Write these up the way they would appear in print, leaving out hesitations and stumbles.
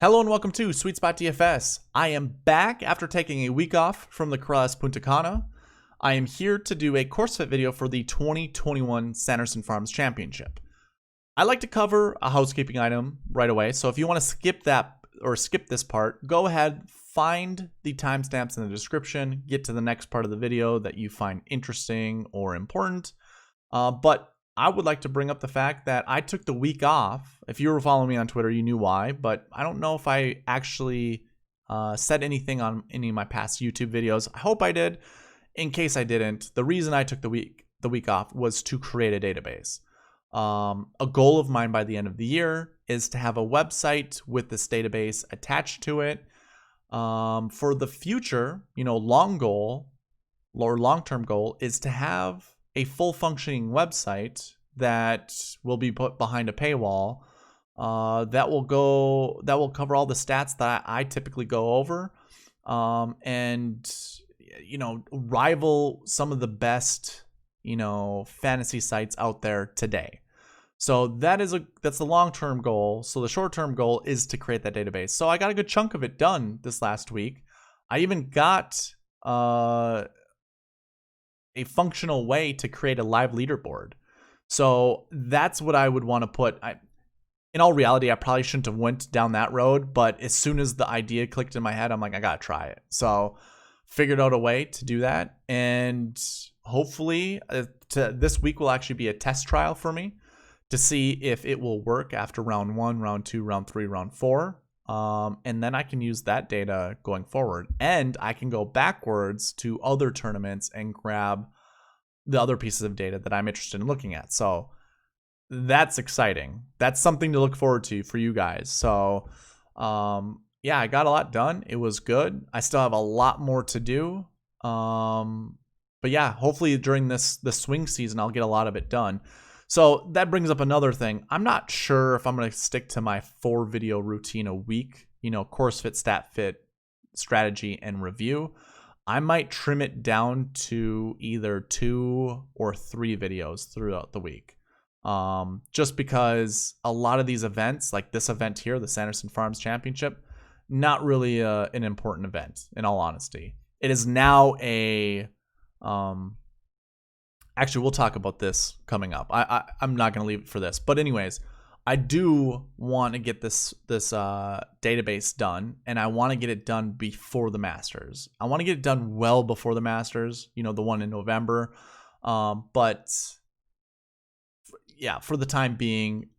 Hello and welcome to SweetSpotDFS. I am back after taking a week off from the Corrales Punta Cana. I am here to do a course fit video for the 2021 Sanderson Farms Championship. I like to cover a housekeeping item right away, so if you want to skip that or skip this part, go ahead, find the timestamps in the description, get to the next part of the video that you find interesting or important. But I would like to bring up the fact that I took the week off. If you were following me on Twitter, you knew why, but I don't know if I actually said anything on any of my past YouTube videos. I hope I did. In case I didn't, the reason I took the week off was to create a database. A goal of mine by the end of the year is to have a website with this database attached to it. For the future, long-term goal is to have a full functioning website that will be put behind a paywall that will cover all the stats that I typically go over, and rival some of the best fantasy sites out there today. So that's the long-term goal. So the short-term goal is to create that database. So I got a good chunk of it done this last week. I even got a functional way to create a live leaderboard. So that's what I would want to put. In all reality, I probably shouldn't have went down that road, but as soon as the idea clicked in my head, I'm like, I gotta try it. So figured out a way to do that, and hopefully this week will actually be a test trial for me to see if it will work after round 1, round 2, round 3, round 4. And then I can use that data going forward, and I can go backwards to other tournaments and grab the other pieces of data that I'm interested in looking at. So that's exciting. That's something to look forward to for you guys. So yeah, I got a lot done. It was good. I still have a lot more to do. But yeah, hopefully during the swing season, I'll get a lot of it done. So that brings up another thing. I'm not sure if I'm going to stick to my 4 video routine a week, course fit, stat fit, strategy, and review. I might trim it down to either 2 or 3 videos throughout the week. Just because a lot of these events, like this event here, the Sanderson Farms Championship, not really an important event, in all honesty. It is now a... Actually, we'll talk about this coming up. I'm not going to leave it for this. But anyways, I do want to get this database done, and I want to get it done before the Masters. I want to get it done well before the Masters, the one in November. But yeah, for the time being,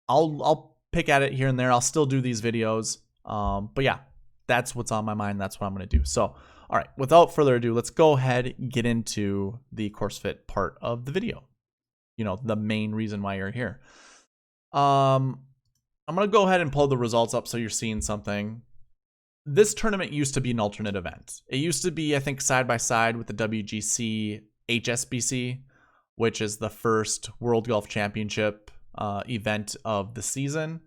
I'll pick at it here and there. I'll still do these videos. But yeah, that's what's on my mind. That's what I'm going to do. So, all right, without further ado, let's go ahead and get into the course fit part of the video. The main reason why you're here. I'm going to go ahead and pull the results up so you're seeing something. This tournament used to be an alternate event. It used to be, I think, side by side with the WGC HSBC, which is the first World Golf Championship event of the season.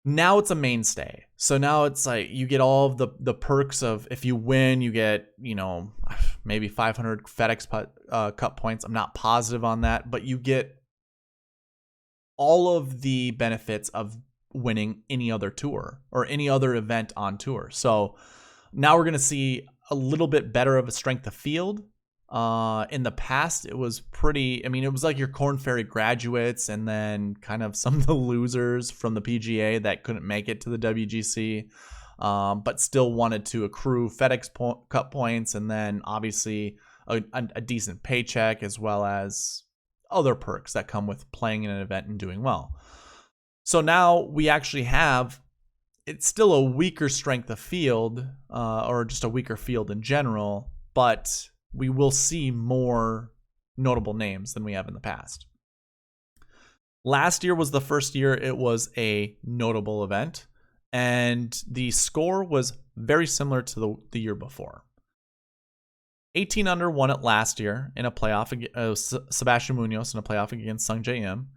Now it's a mainstay. So now it's like you get all of the perks of, if you win, you get, maybe 500 FedEx Cup points. I'm not positive on that, but you get all of the benefits of winning any other tour or any other event on tour. So now we're going to see a little bit better of a strength of field. In the past, it was it was like your Korn Ferry graduates and then kind of some of the losers from the PGA that couldn't make it to the WGC, but still wanted to accrue FedEx Cup points, and then obviously a decent paycheck, as well as other perks that come with playing in an event and doing well. So now we actually have, it's still a weaker strength of field, or just a weaker field in general, but we will see more notable names than we have in the past. Last year was the first year it was a notable event, and the score was very similar to the year before. 18 under won it last year in a playoff, Sebastian Munoz in a playoff against Sung Jae Im.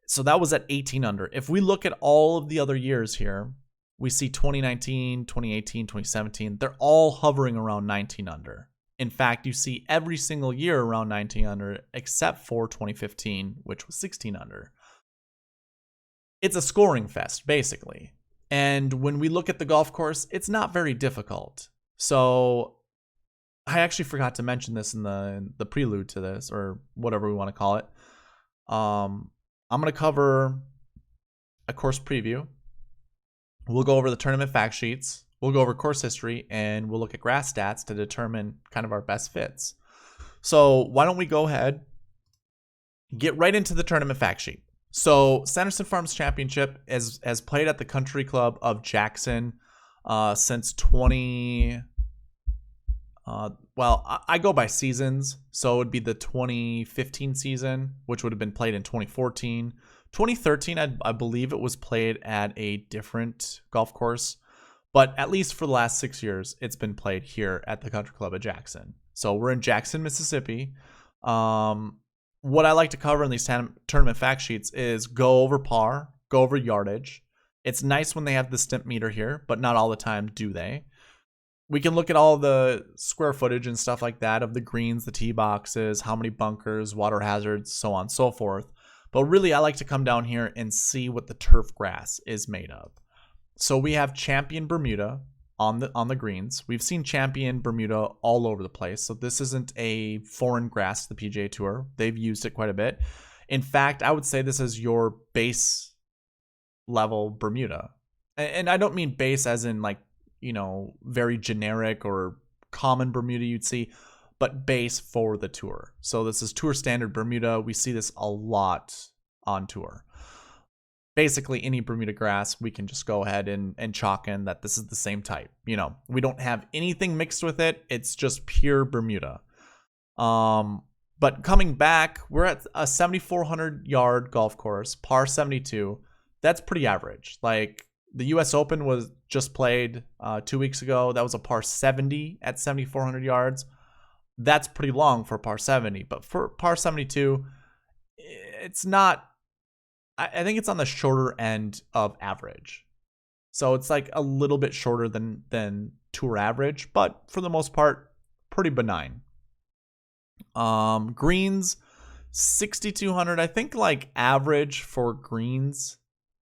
So that was at 18 under. If we look at all of the other years here, we see 2019, 2018, 2017. They're all hovering around 19 under. In fact, you see every single year around 19 under, except for 2015, which was 16 under. it's a scoring fest, basically. And when we look at the golf course, it's not very difficult. So I actually forgot to mention this in the prelude to this, or whatever we want to call it. I'm going to cover a course preview. We'll go over the tournament fact sheets. We'll go over course history, and we'll look at grass stats to determine kind of our best fits. So why don't we go ahead, get right into the tournament fact sheet. So Sanderson Farms Championship has played at the Country Club of Jackson since 20. Well, I go by seasons, so it would be the 2015 season, which would have been played in 2014. 2013, I believe it was played at a different golf course, but at least for the last 6 years, it's been played here at the Country Club of Jackson. So we're in Jackson, Mississippi. What I like to cover in these tournament fact sheets is go over par, go over yardage. It's nice when they have the stimp meter here, but not all the time do they. We can look at all the square footage and stuff like that of the greens, the tee boxes, how many bunkers, water hazards, so on and so forth. But really, I like to come down here and see what the turf grass is made of. So we have Champion Bermuda on the greens. We've seen Champion Bermuda all over the place. So this isn't a foreign grass to the PGA Tour. They've used it quite a bit. In fact, I would say this is your base level Bermuda. And I don't mean base as in like, very generic or common Bermuda you'd see, but base for the tour. So this is tour standard Bermuda. We see this a lot on tour. Basically, any Bermuda grass, we can just go ahead and chalk in that this is the same type. We don't have anything mixed with it. It's just pure Bermuda. But coming back, we're at a 7,400 yard golf course, par 72. That's pretty average. Like, the U.S. Open was just played 2 weeks ago. That was a par 70 at 7,400 yards. That's pretty long for par 70. But for par 72, it's not... I think it's on the shorter end of average. So it's like a little bit shorter than tour average. But for the most part, pretty benign. Greens, 6,200. I think like average for greens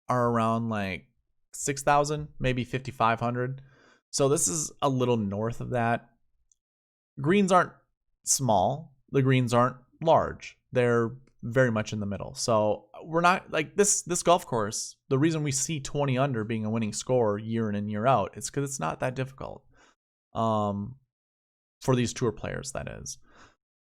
are around like 6,000, maybe 5,500. So this is a little north of that. Greens aren't small. The greens aren't large. They're very much in the middle. So we're not like this golf course. The reason we see 20 under being a winning score year in and year out is because it's not that difficult for these tour players, that is.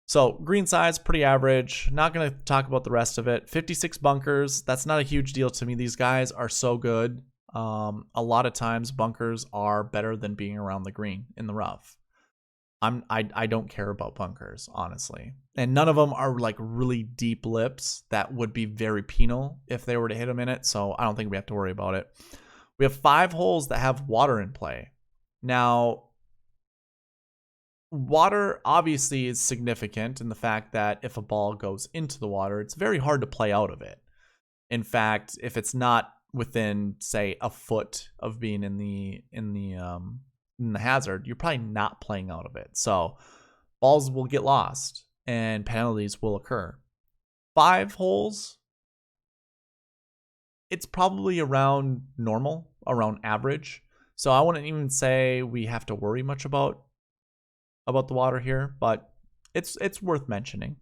So green size, pretty average. Not going to talk about the rest of it. 56 bunkers. That's not a huge deal to me. These guys are so good. A lot of times bunkers are better than being around the green in the rough. I don't care about bunkers, honestly. And none of them are like really deep lips that would be very penal if they were to hit them in it. So I don't think we have to worry about it. We have 5 holes that have water in play. Now, water obviously is significant in the fact that if a ball goes into the water, it's very hard to play out of it. In fact, if it's not within, say, a foot of being in the hazard, you're probably not playing out of it. So balls will get lost and penalties will occur. 5 holes, it's probably around normal, around average. So I wouldn't even say we have to worry much about the water here, but it's worth mentioning.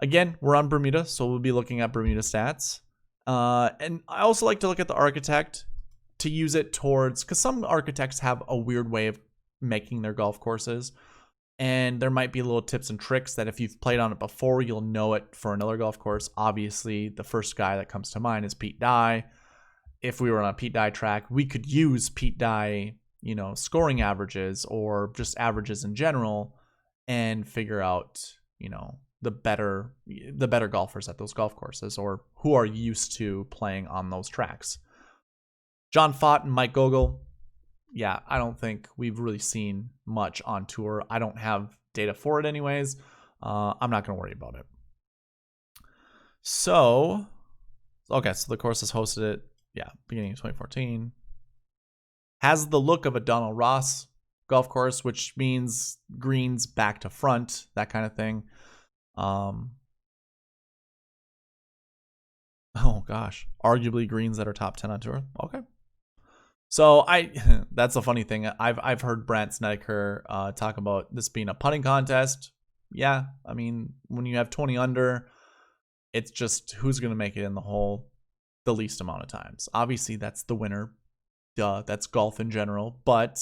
Again, we're on Bermuda, so we'll be looking at Bermuda stats. And I also like to look at the architect to use it towards, because some architects have a weird way of making their golf courses, and there might be little tips and tricks that if you've played on it before, you'll know it for another golf course. Obviously, the first guy that comes to mind is Pete Dye. If we were on a Pete Dye track, we could use Pete Dye, scoring averages or just averages in general and figure out, the better golfers at those golf courses or who are used to playing on those tracks. John Fott and Mike Gogol, yeah, I don't think we've really seen much on tour. I don't have data for it anyways. I'm not going to worry about it. So the course has hosted it, beginning of 2014. Has the look of a Donald Ross golf course, which means greens back to front, that kind of thing. Oh gosh, arguably greens that are top 10 on tour. Okay. So that's a funny thing. I've heard Brant Snedeker talk about this being a putting contest. Yeah, I mean, when you have 20 under, it's just who's going to make it in the hole the least amount of times. Obviously, that's the winner. Duh, that's golf in general. But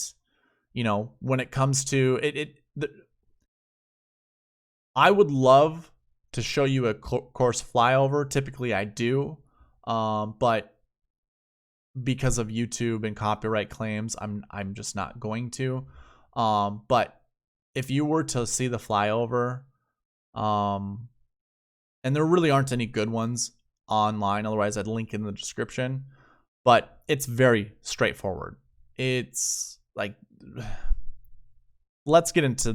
when it comes to I would love to show you a course flyover. Typically, I do, but because of YouTube and copyright claims, I'm just not going to. But if you were to see the flyover, and there really aren't any good ones online, otherwise I'd link in the description. But it's very straightforward. It's like, let's get into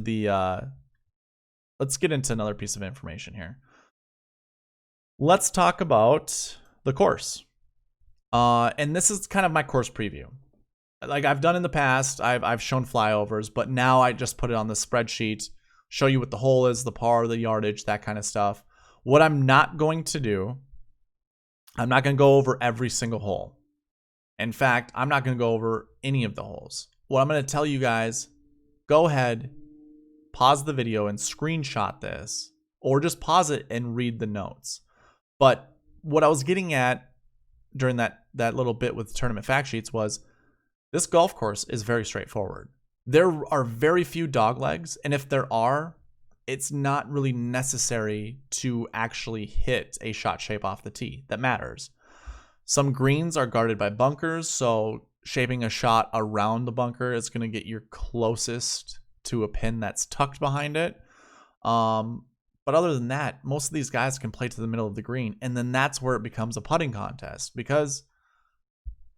another piece of information here. Let's talk about the course. And this is kind of my course preview. Like I've done in the past, I've shown flyovers, but now I just put it on the spreadsheet, show you what the hole is, the par, the yardage, that kind of stuff. What I'm not going to do, I'm not going to go over every single hole. In fact, I'm not going to go over any of the holes. What I'm going to tell you guys, go ahead, pause the video and screenshot this, or just pause it and read the notes. But what I was getting at during that little bit with tournament fact sheets was this golf course is very straightforward. There are very few dog legs, and if there are, it's not really necessary to actually hit a shot shape off the tee that matters. Some greens are guarded by bunkers, so shaping a shot around the bunker is going to get you closest to a pin that's tucked behind it. But other than that, most of these guys can play to the middle of the green, and then that's where it becomes a putting contest because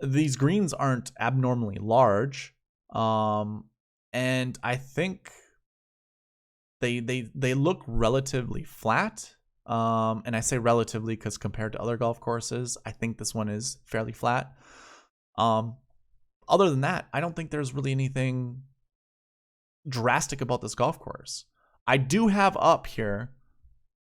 these greens aren't abnormally large, and I think they look relatively flat. And I say relatively because compared to other golf courses, I think this one is fairly flat. Other than that, I don't think there's really anything drastic about this golf course. I do have up here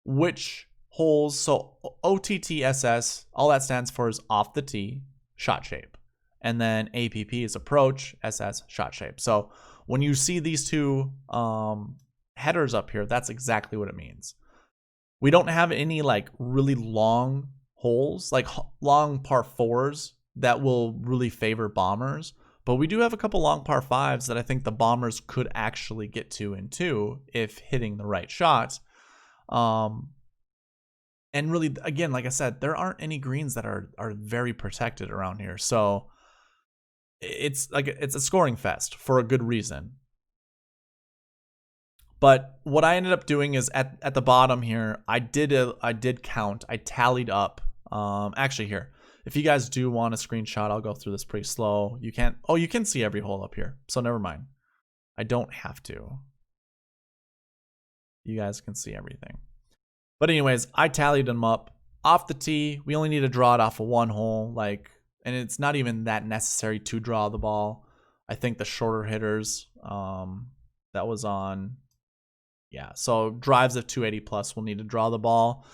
which holes, so OTTSS, all that stands for is off the tee, shot shape. And then APP is approach, SS, shot shape. So when you see these two headers up here, that's exactly what it means. We don't have any like really long holes, like long par fours that will really favor bombers. But we do have a couple long par fives that I think the bombers could actually get to in two if hitting the right shot. And really, again, like I said, there aren't any greens that are very protected around here. So it's a scoring fest for a good reason. But what I ended up doing is at the bottom here, I did count. I tallied up. Actually, here, if you guys do want a screenshot, I'll go through this pretty slow. You can't. Oh, you can see every hole up here. So never mind. I don't have to. You guys can see everything. But anyways, I tallied them up off the tee. We only need to draw it off of one hole, and it's not even that necessary to draw the ball. I think the shorter hitters, that was on. Yeah, so drives of 280 plus will need to draw the ball.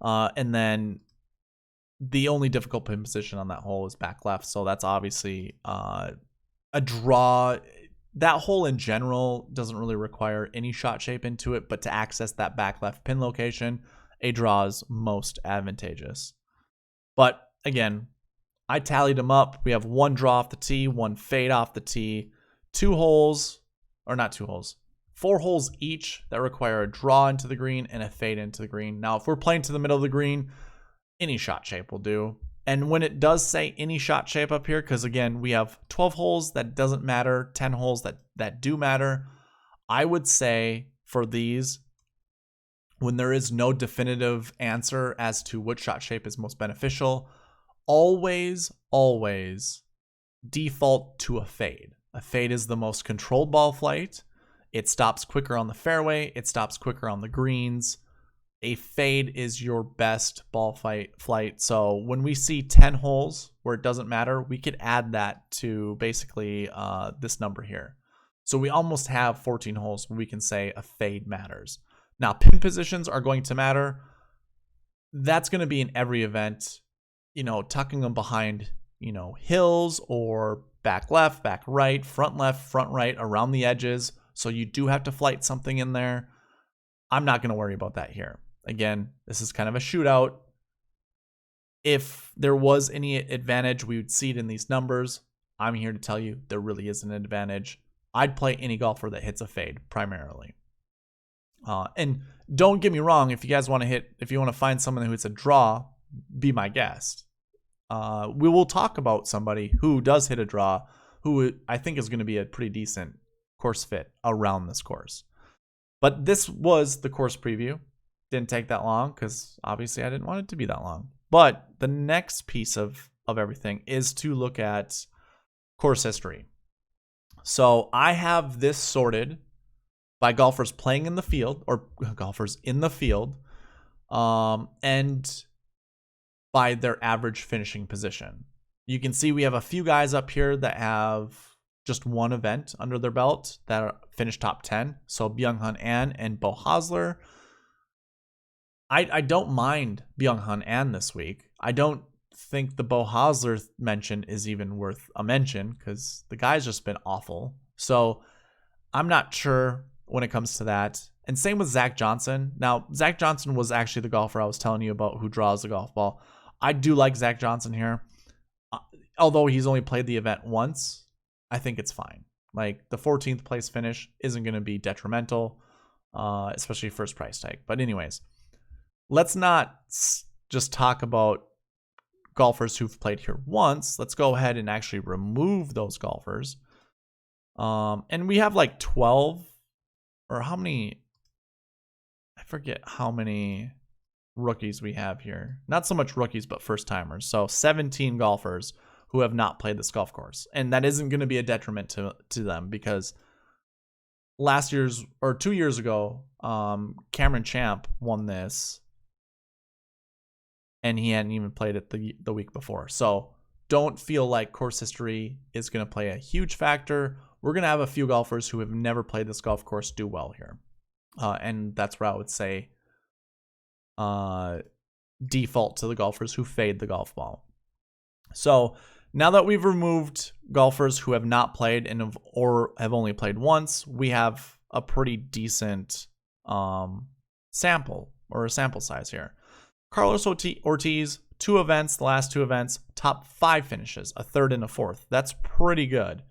And then the only difficult pin position on that hole is back left. So that's obviously a draw. That hole in general doesn't really require any shot shape into it, but to access that back left pin location, a draw is most advantageous. But again, I tallied them up. We have one draw off the tee, one fade off the tee, 4 holes each that require a draw into the green and a fade into the green. Now, if we're playing to the middle of the green, any shot shape will do. And when it does say any shot shape up here, because again, we have 12 holes that doesn't matter, 10 holes that do matter, I would say for these, when there is no definitive answer as to which shot shape is most beneficial, always default to a fade. A fade is the most controlled ball flight. It stops quicker on the fairway. It stops quicker on the greens. A fade is your best ball flight. So when we see 10 holes where it doesn't matter, we could add that to basically this number here. So we almost have 14 holes where we can say a fade matters. Now, pin positions are going to matter. That's going to be in every event. tucking them behind, hills or back left, back right, front right, around the edges. So you do have to flight something in there. I'm not going to worry about that here. Again, this is kind of a shootout. If there was any advantage, we would see it in these numbers. I'm here to tell you there really is an advantage. I'd play any golfer that hits a fade primarily. And don't get me wrong, if you guys want to find someone who hits a draw, be my guest. We will talk about somebody who does hit a draw, who I think is going to be a pretty decent course fit around this course. But this was the course preview. Didn't take that long because obviously I didn't want it to be that long. But the next piece of everything is to look at course history. So I have this sorted by golfers playing in the field, or golfers in the field, and by their average finishing position. You can see we have a few guys up here that have just one event under their belt that are finished top 10. So Byung-Hun An and Beau Hosler. I don't mind Byung-Hun An this week. I don't think the Beau Hosler mention is even worth a mention because the guy's just been awful. So I'm not sure when it comes to that. And same with Zach Johnson. Now, Zach Johnson was actually the golfer I was telling you about who draws the golf ball. I do like Zach Johnson here. Although he's only played the event once, I think it's fine. Like, the 14th place finish isn't going to be detrimental, especially first price tag. But anyways, let's not just talk about golfers who've played here once. Let's go ahead and actually remove those golfers. And we have like 12 or how many? I forget how many rookies we have here. Not so much rookies, but first timers. So 17 golfers who have not played this golf course. And that isn't going to be a detriment to them because last year's or 2 years ago, Cameron Champ won this and he hadn't even played it the week before. So don't feel like course history is going to play a huge factor. We're going to have a few golfers who have never played this golf course do well here. And that's where I would say default to the golfers who fade the golf ball. So now that we've removed golfers who have not played or have only played once, we have a pretty decent sample size here. Carlos Ortiz, 2 events, the last 2 events, top 5 finishes, a 3rd and a 4th. That's pretty good.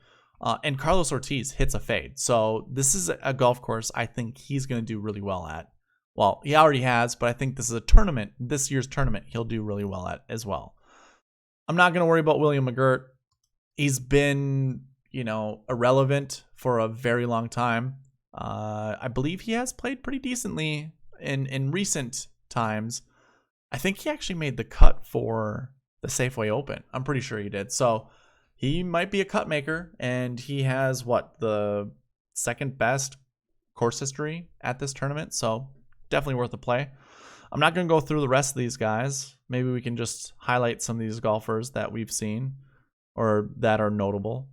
And Carlos Ortiz hits a fade. So this is a golf course I think he's going to do really well at. Well, he already has, but I think this is a tournament. This year's tournament, he'll do really well at as well. I'm not going to worry about William McGirt. He's been, irrelevant for a very long time. I believe he has played pretty decently in recent times. I think he actually made the cut for the Safeway Open. I'm pretty sure he did. So he might be a cut maker, and he has the second best course history at this tournament. So definitely worth a play. I'm not going to go through the rest of these guys. Maybe we can just highlight some of these golfers that we've seen or that are notable.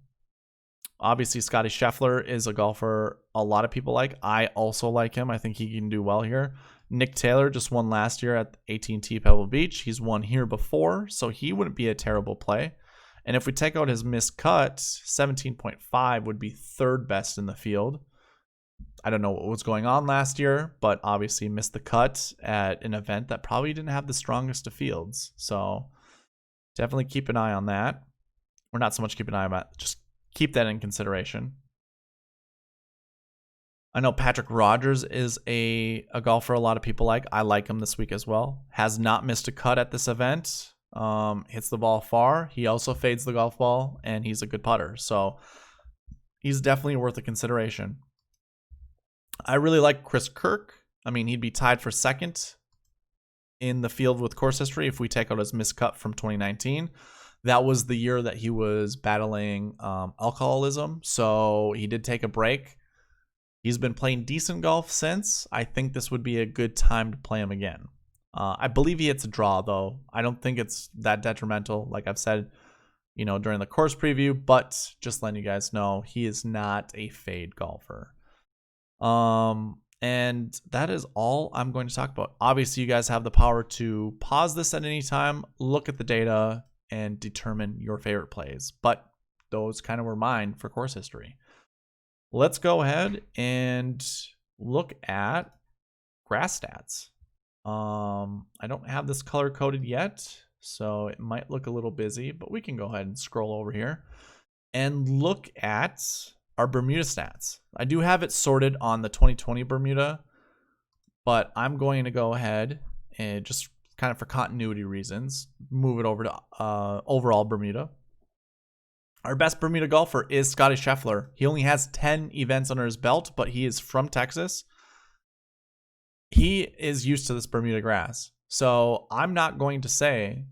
Obviously, Scotty Scheffler is a golfer a lot of people like. I also like him. I think he can do well here. Nick Taylor just won last year at AT&T Pebble Beach. He's won here before, so he wouldn't be a terrible play. And if we take out his missed cut, 17.5 would be 3rd best in the field. I don't know what was going on last year, but obviously missed the cut at an event that probably didn't have the strongest of fields. So definitely keep an eye on that. Or not so much keep an eye on that, just keep that in consideration. I know Patrick Rogers is a golfer a lot of people like. I like him this week as well. Has not missed a cut at this event. Hits the ball far. He also fades the golf ball, and he's a good putter. So he's definitely worth a consideration. I really like Chris Kirk. I mean, he'd be tied for 2nd in the field with course history if we take out his missed cut from 2019. That was the year that he was battling alcoholism, so he did take a break. He's been playing decent golf since. I think this would be a good time to play him again. I believe he hits a draw, though. I don't think it's that detrimental, like I've said, during the course preview, but just letting you guys know, he is not a fade golfer. And that is all I'm going to talk about. Obviously, you guys have the power to pause this at any time, look at the data, and determine your favorite plays. But those kind of were mine for course history. Let's go ahead and look at grass stats. I don't have this color coded yet, so it might look a little busy, but we can go ahead and scroll over here and look at our Bermuda stats. I do have it sorted on the 2020 Bermuda, but I'm going to go ahead and just kind of for continuity reasons, move it over to overall Bermuda. Our best Bermuda golfer is Scotty Scheffler. He only has 10 events under his belt, but he is from Texas. He is used to this Bermuda grass. So I'm not going to say,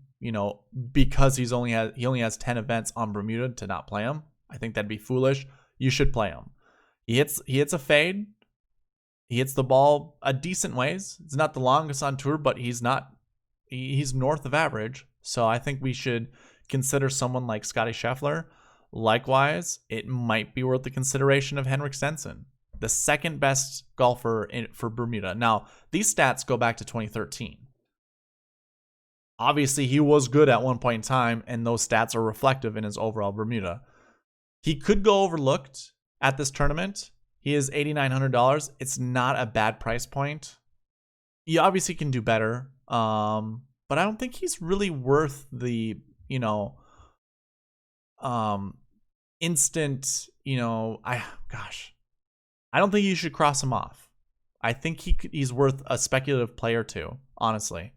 because he only has 10 events on Bermuda to not play him. I think that'd be foolish. You should play him. He hits a fade. He hits the ball a decent ways. It's not the longest on tour, but he's north of average. So I think we should consider someone like Scotty Scheffler. Likewise, it might be worth the consideration of Henrik Stenson, the second best golfer for Bermuda. Now, these stats go back to 2013. Obviously, he was good at one point in time, and those stats are reflective in his overall Bermuda. He could go overlooked at this tournament. He is $8,900. It's not a bad price point. He obviously can do better, but I don't think he's really worth the, instant, I don't think you should cross him off. I think he's worth a speculative play or two, honestly.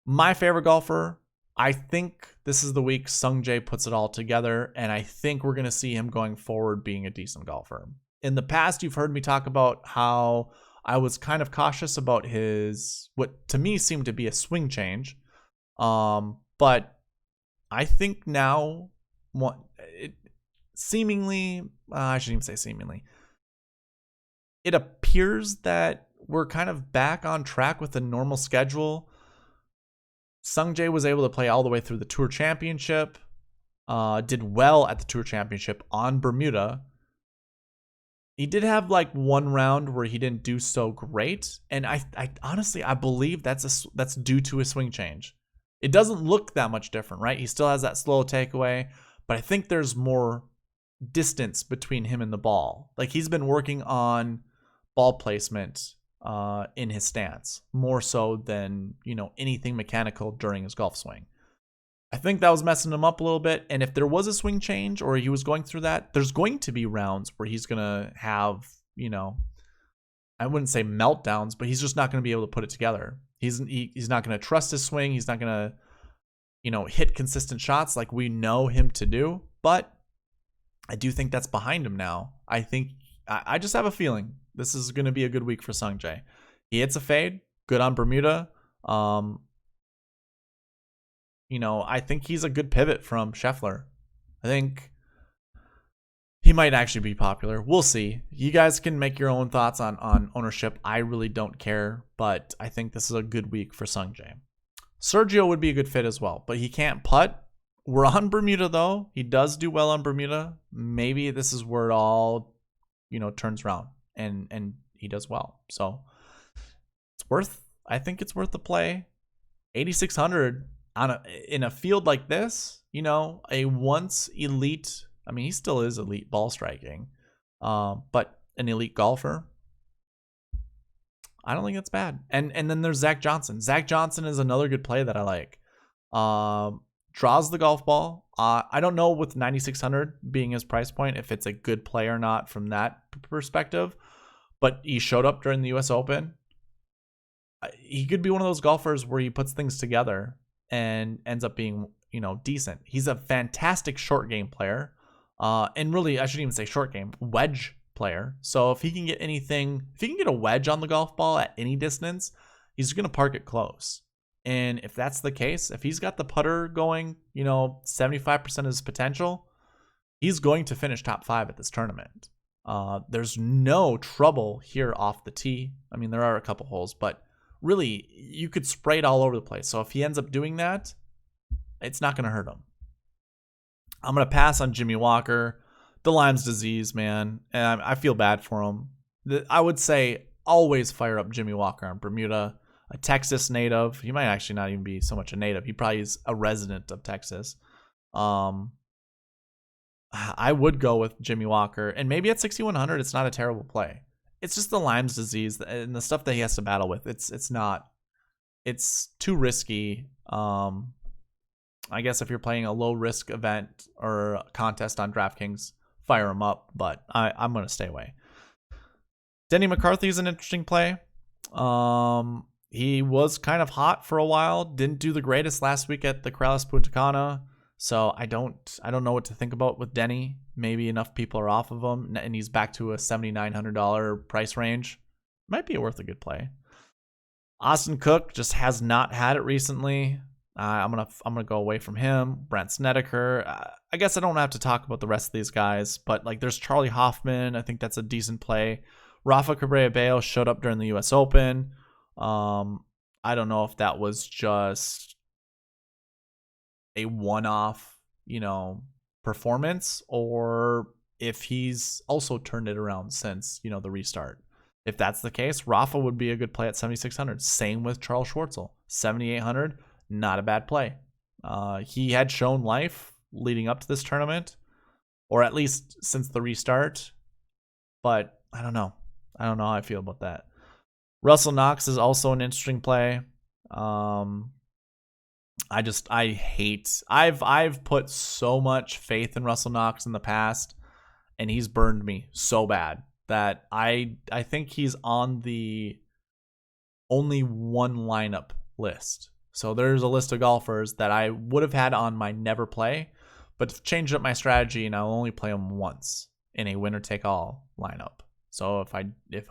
My favorite golfer, I think this is the week Sungjae puts it all together, and I think we're going to see him going forward being a decent golfer. In the past, you've heard me talk about how I was kind of cautious about his, what to me seemed to be a swing change. But I think now, seemingly, I shouldn't even say seemingly, it appears that we're kind of back on track with the normal schedule. Sungjae was able to play all the way through the Tour Championship, did well at the Tour Championship on Bermuda. He did have like one round where he didn't do so great, and I honestly believe that's due to a swing change. It doesn't look that much different, right? He still has that slow takeaway, but I think there's more distance between him and the ball. Like he's been working on ball placement in his stance more so than anything mechanical during his golf swing. I think that was messing him up a little bit, and if there was a swing change or he was going through that, there's going to be rounds where he's gonna have I wouldn't say meltdowns, but he's just not going to be able to put it together. He's not going to trust his swing. He's not going to hit consistent shots like we know him to do. But I do think that's behind him now. I just have a feeling this is going to be a good week for Sungjae. He hits a fade, good on Bermuda. I think he's a good pivot from Scheffler. I think he might actually be popular. We'll see. You guys can make your own thoughts on ownership. I really don't care, but I think this is a good week for Sungjae. Sergio would be a good fit as well, but he can't putt. We're on Bermuda, though. He does do well on Bermuda. Maybe this is where it all, turns around and he does well. So I think it's worth the play. 8,600 in a field like this, a once elite, he still is elite ball striking, but an elite golfer, I don't think it's bad. And then there's Zach Johnson. Zach Johnson is another good play that I like. Draws the golf ball. I don't know with 9,600 being his price point if it's a good play or not from that perspective, but he showed up during the U.S. Open. He could be one of those golfers where he puts things together and ends up being, decent. He's a fantastic short game player. And really, I shouldn't even say short game, wedge player. So if he can get a wedge on the golf ball at any distance, he's going to park it close. And if that's the case, if he's got the putter going, 75% of his potential, he's going to finish top 5 at this tournament. There's no trouble here off the tee. There are a couple holes, but really, you could spray it all over the place. So if he ends up doing that, it's not going to hurt him. I'm going to pass on Jimmy Walker. The Lyme's disease, man. And I feel bad for him. I would say always fire up Jimmy Walker on Bermuda, a Texas native. He might actually not even be so much a native. He probably is a resident of Texas. I would go with Jimmy Walker, and maybe at 6,100, it's not a terrible play. It's just the Lyme's disease and the stuff that he has to battle with. It's too risky. I guess if you're playing a low risk event or contest on DraftKings, fire him up, but I'm going to stay away. Denny McCarthy is an interesting play. He was kind of hot for a while. Didn't do the greatest last week at the Corrales Punta Cana. So I don't know what to think about with Denny. Maybe enough people are off of him, and he's back to a $7,900 price range. Might be worth a good play. Austin Cook just has not had it recently. I'm gonna go away from him. Brent Snedeker. I guess I don't have to talk about the rest of these guys, but like there's Charlie Hoffman. I think that's a decent play. Rafa Cabrera-Bello showed up during the U.S. Open. I don't know if that was just a one-off, performance, or if he's also turned it around since, the restart. If that's the case, Rafa would be a good play at 7,600. Same with Charles Schwartzel, 7,800. Not a bad play. He had shown life leading up to this tournament, or at least since the restart. But I don't know. I don't know how I feel about that. Russell Knox is also an interesting play. I've put so much faith in Russell Knox in the past, and he's burned me so bad that I think he's on the only one lineup list. So there's a list of golfers that I would have had on my never play, but changed up my strategy, and I'll only play them once in a winner take all lineup. So if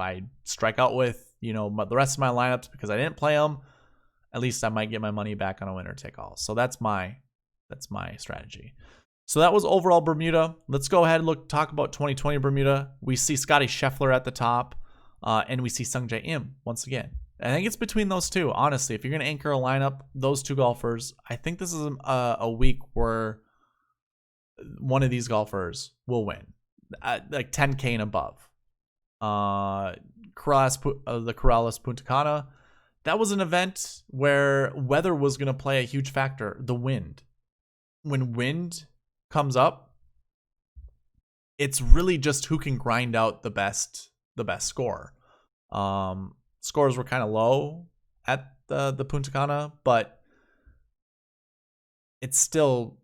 I strike out with the rest of my lineups because I didn't play them, at least I might get my money back on a winner take all. So that's my strategy. So that was overall Bermuda. Let's go ahead and talk about 2020 Bermuda. We see Scotty Scheffler at the top, and we see Sungjae Im once again. I think it's between those two. Honestly, if you're going to anchor a lineup, those two golfers, I think this is a week where one of these golfers will win, like 10K and above. The Corrales Punta Cana, that was an event where weather was going to play a huge factor. The wind. When wind comes up, it's really just who can grind out the best score. Scores were kind of low at the Punta Cana, but it's still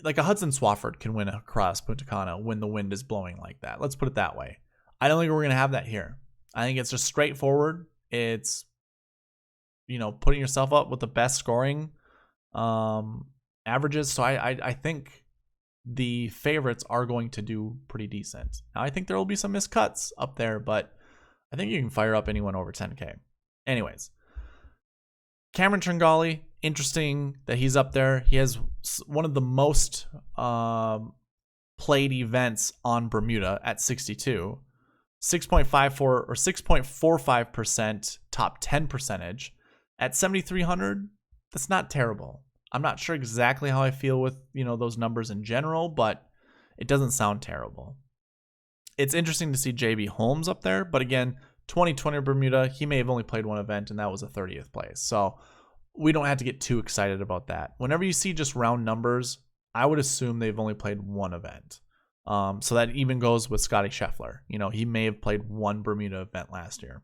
like a Hudson Swafford can win a Corrales Punta Cana when the wind is blowing like that. Let's put it that way. I don't think we're going to have that here. I think it's just straightforward. It's, putting yourself up with the best scoring averages. So I think the favorites are going to do pretty decent. Now, I think there will be some missed cuts up there, but I think you can fire up anyone over 10K. Anyways, Cameron Tringali, interesting that he's up there. He has one of the most played events on Bermuda at 62. 6.54 or 6.45% top 10 percentage at 7,300. That's not terrible. I'm not sure exactly how I feel with, those numbers in general, but it doesn't sound terrible. It's interesting to see JB Holmes up there, but again, 2020 Bermuda, he may have only played one event, and that was a 30th place. So we don't have to get too excited about that. Whenever you see just round numbers, I would assume they've only played one event. So that even goes with Scotty Scheffler. He may have played one Bermuda event last year.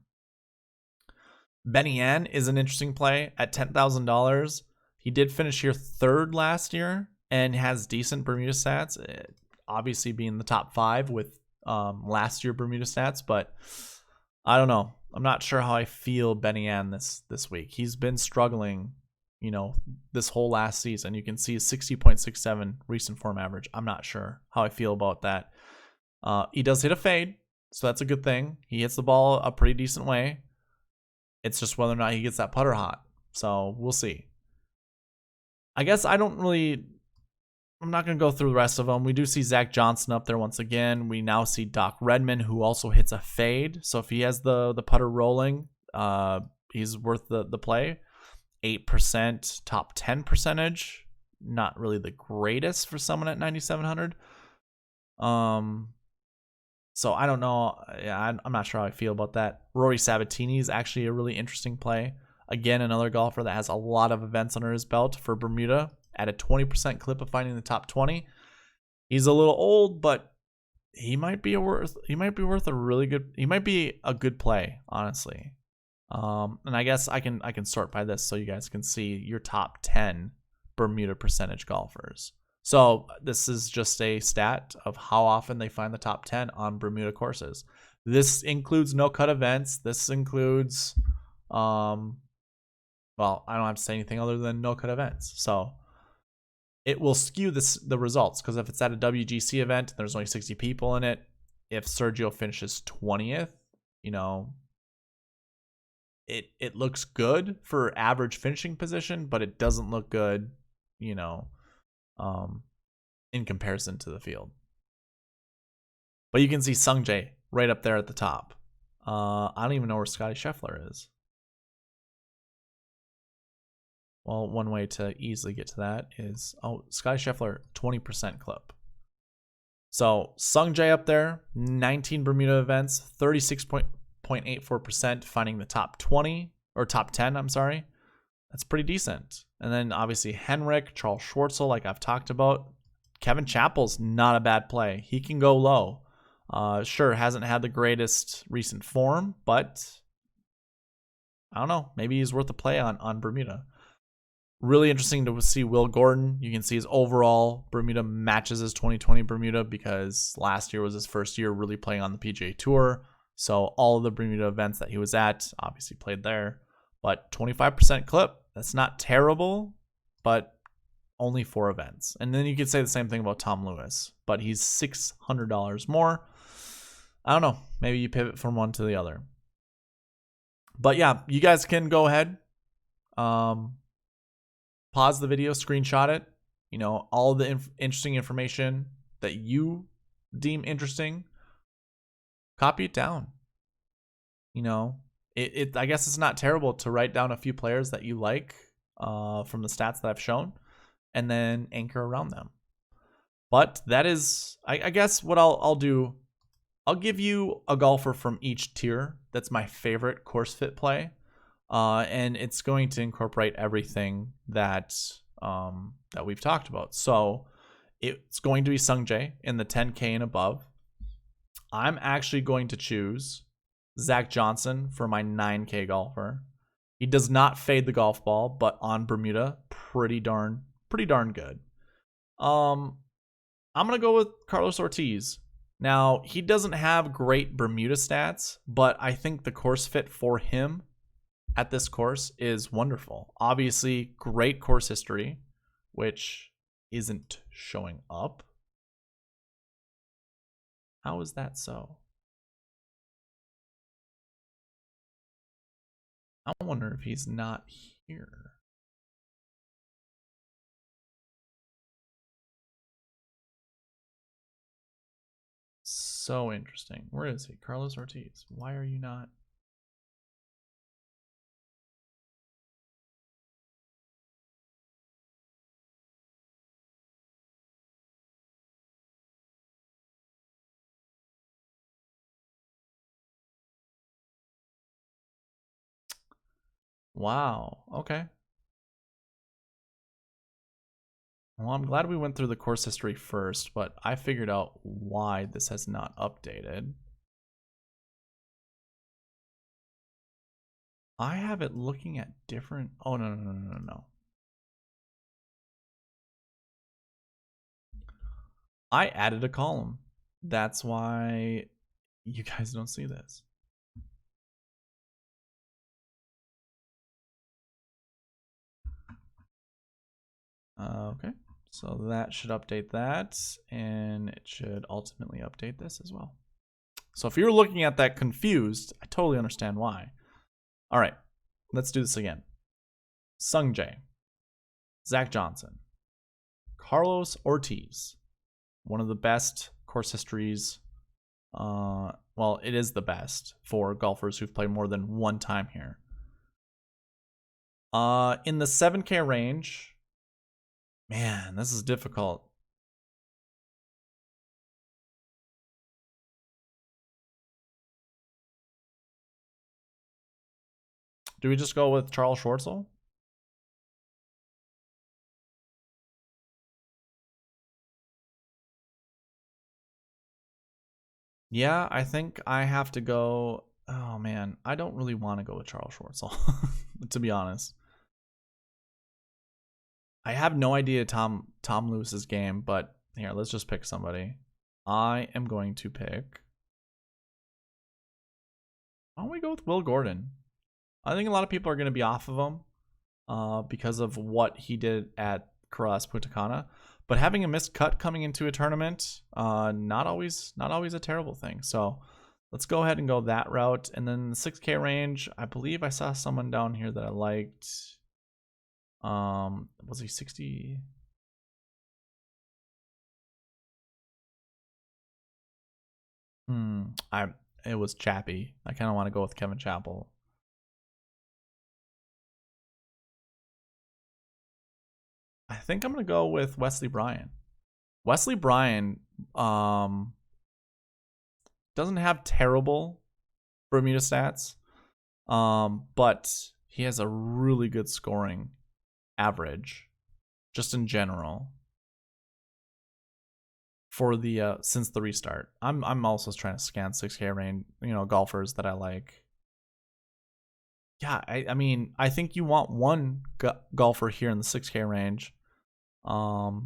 Benny Ann is an interesting play at $10,000. He did finish here third last year and has decent Bermuda stats, obviously being the top 5 with last year Bermuda stats, but I don't know. I'm not sure how I feel Benny Ann this week. He's been struggling, this whole last season. You can see 60.67 recent form average. I'm not sure how I feel about that. He does hit a fade, so that's a good thing. He hits the ball a pretty decent way. It's just whether or not he gets that putter hot. So we'll see. I guess I'm not going to go through the rest of them. We do see Zach Johnson up there once again. We now see Doc Redman, who also hits a fade. So if he has the putter rolling, he's worth the play. 8% top 10 percentage. Not really the greatest for someone at 9,700. So I don't know. Yeah, I'm not sure how I feel about that. Rory Sabatini is actually a really interesting play. Again, another golfer that has a lot of events under his belt for Bermuda at a 20% clip of finding the top 20. He's a little old, but he might be worth a really good. He might be a good play, honestly. And I guess I can sort by this so you guys can see your top 10 Bermuda percentage golfers. So this is just a stat of how often they find the top 10 on Bermuda courses. This includes no cut events. This includes, well, I don't have to say anything other than no cut events. So it will skew the results, because if it's at a WGC event and there's only 60 people in it, if Sergio finishes 20th, you know, it looks good for average finishing position, but it doesn't look good, you know, in comparison to the field. But you can see Sung Jae right up there at the top. I don't even know where Scotty Scheffler is. Well, one way to easily get to that is, Scotty Scheffler, 20% clip. So Sung Jae up there, 19 Bermuda events, 36.84% finding the top 20 or top 10. I'm sorry. That's pretty decent. And then obviously Henrik, Charles Schwartzel, like I've talked about. Kevin Chappell's not a bad play. He can go low. Sure, hasn't had the greatest recent form, but I don't know. Maybe he's worth a play on Bermuda. Really interesting to see Will Gordon. You can see his overall Bermuda matches his 2020 Bermuda, because last year was his first year really playing on the PGA Tour. So all of the Bermuda events that he was at obviously played there. But 25% clip, that's not terrible, but only 4 events. And then you could say the same thing about Tom Lewis, but he's $600 more. I don't know. Maybe you pivot from one to the other. But yeah, you guys can go ahead. Pause the video, screenshot it. You know, all the interesting information that you deem interesting, copy it down. You know, I guess it's not terrible to write down a few players that you like from the stats that I've shown, and then anchor around them. But that is, I guess what I'll do, I'll give you a golfer from each tier that's my favorite course fit play. And it's going to incorporate everything that we've talked about. So it's going to be Sung Jae in the 10K and above. I'm actually going to choose Zach Johnson for my 9K golfer. He does not fade the golf ball, but on Bermuda, pretty darn good. I'm gonna go with Carlos Ortiz. Now, he doesn't have great Bermuda stats, but I think the course fit for him at this course is wonderful. Obviously, great course history, which isn't showing up. How is that so? I wonder if he's not here. So interesting. Where is he? Carlos Ortiz. Why are you not? Wow. Okay. Well, I'm glad we went through the course history first, but I figured out why this has not updated. I have it looking at different... Oh, no. I added a column. That's why you guys don't see this. Okay, so that should update that, and it should ultimately update this as well. So if you're looking at that confused, I totally understand why. All right, let's do this again. Sung Jae, Zach Johnson, Carlos Ortiz, one of the best course histories. Well, it is the best for golfers who've played more than one time here. In the 7K range, man, this is difficult. Do we just go with Charles Schwartzel? Yeah, I think I have to go. Oh man, I don't really want to go with Charles Schwartzel, to be honest. I have no idea Tom Lewis's game, but here, let's just pick somebody. I am going to pick. Why don't we go with Will Gordon? I think a lot of people are going to be off of him because of what he did at Corrales Punta Cana. But having a missed cut coming into a tournament, not always a terrible thing. So let's go ahead and go that route. And then the 6K range, I believe I saw someone down here that I liked. Was he 60? It was Chappie. I kind of want to go with Kevin Chappell. I think I'm gonna go with Wesley Bryan. Wesley Bryan doesn't have terrible Bermuda stats, but he has a really good scoring average, just in general, for the since the restart. I'm also trying to scan 6K range, golfers that I like. Yeah, I mean, I think you want one golfer here in the 6K range. I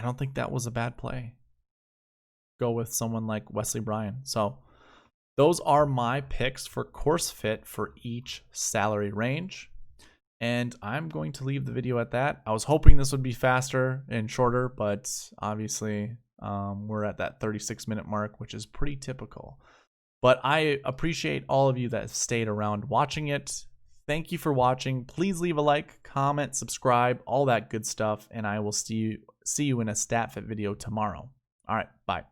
don't think that was a bad play. Go with someone like Wesley Bryan. So those are my picks for course fit for each salary range. And I'm going to leave the video at that. I was hoping this would be faster and shorter, but obviously we're at that 36-minute mark, which is pretty typical. But I appreciate all of you that stayed around watching it. Thank you for watching. Please leave a like, comment, subscribe, all that good stuff. And I will see you in a StatFit video tomorrow. All right, bye.